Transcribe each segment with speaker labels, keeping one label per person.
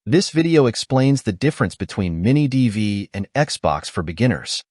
Speaker 1: This video explains the difference between MiniDV and Xbox for beginners.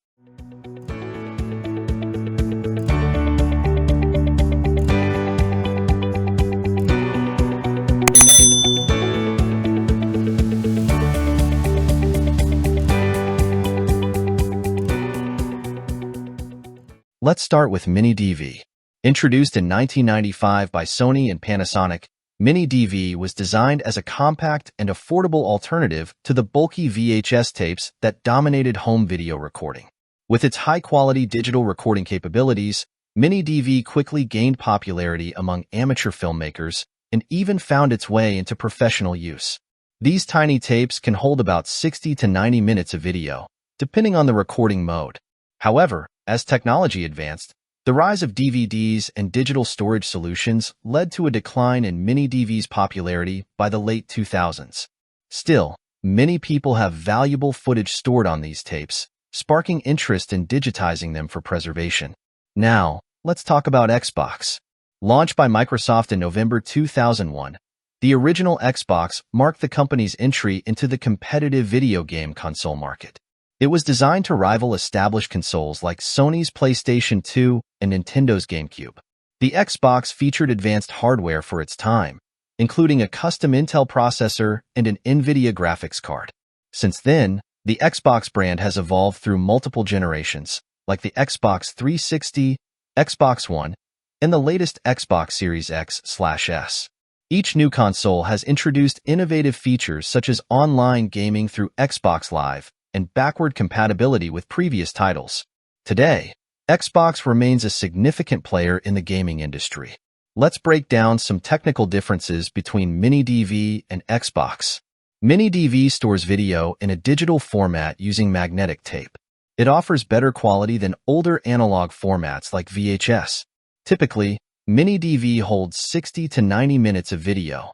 Speaker 1: Let's start with MiniDV. Introduced in 1995 by Sony and Panasonic, MiniDV was designed as a compact and affordable alternative to the bulky VHS tapes that dominated home video recording. With its high-quality digital recording capabilities, MiniDV quickly gained popularity among amateur filmmakers and even found its way into professional use. These tiny tapes can hold about 60 to 90 minutes of video, depending on the recording mode. However, as technology advanced, the rise of DVDs and digital storage solutions led to a decline in MiniDV's popularity by the late 2000s. Still, many people have valuable footage stored on these tapes, sparking interest in digitizing them for preservation. Now, let's talk about Xbox. Launched by Microsoft in November 2001, the original Xbox marked the company's entry into the competitive video game console market. It was designed to rival established consoles like Sony's PlayStation 2 and Nintendo's GameCube. The Xbox featured advanced hardware for its time, including a custom Intel processor and an NVIDIA graphics card. Since then, the Xbox brand has evolved through multiple generations, like the Xbox 360, Xbox One, and the latest Xbox Series X/S. Each new console has introduced innovative features such as online gaming through Xbox Live and backward compatibility with previous titles. Today, Xbox remains a significant player in the gaming industry. Let's break down some technical differences between MiniDV and Xbox. MiniDV stores video in a digital format using magnetic tape. It offers better quality than older analog formats like VHS. Typically, MiniDV holds 60 to 90 minutes of video.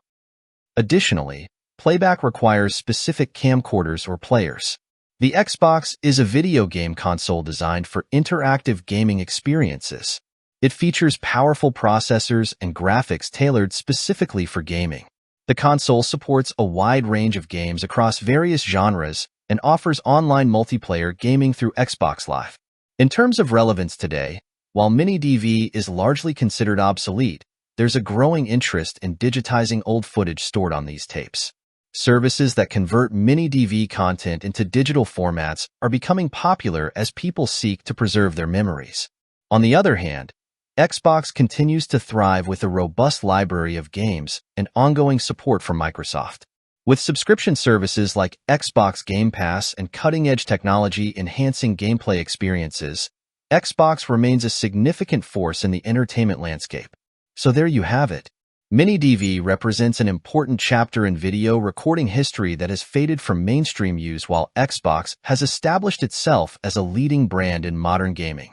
Speaker 1: Additionally, playback requires specific camcorders or players. The Xbox is a video game console designed for interactive gaming experiences. It features powerful processors and graphics tailored specifically for gaming. The console supports a wide range of games across various genres and offers online multiplayer gaming through Xbox Live. In terms of relevance today, while MiniDV is largely considered obsolete, there's a growing interest in digitizing old footage stored on these tapes. Services that convert MiniDV content into digital formats are becoming popular as people seek to preserve their memories. On the other hand, Xbox continues to thrive with a robust library of games and ongoing support from Microsoft. With subscription services like Xbox Game Pass and cutting-edge technology enhancing gameplay experiences, Xbox remains a significant force in the entertainment landscape. So there you have it. MiniDV represents an important chapter in video recording history that has faded from mainstream use, while Xbox has established itself as a leading brand in modern gaming.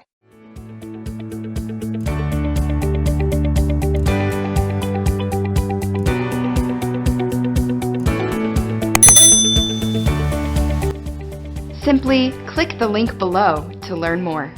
Speaker 2: Simply click the link below to learn more.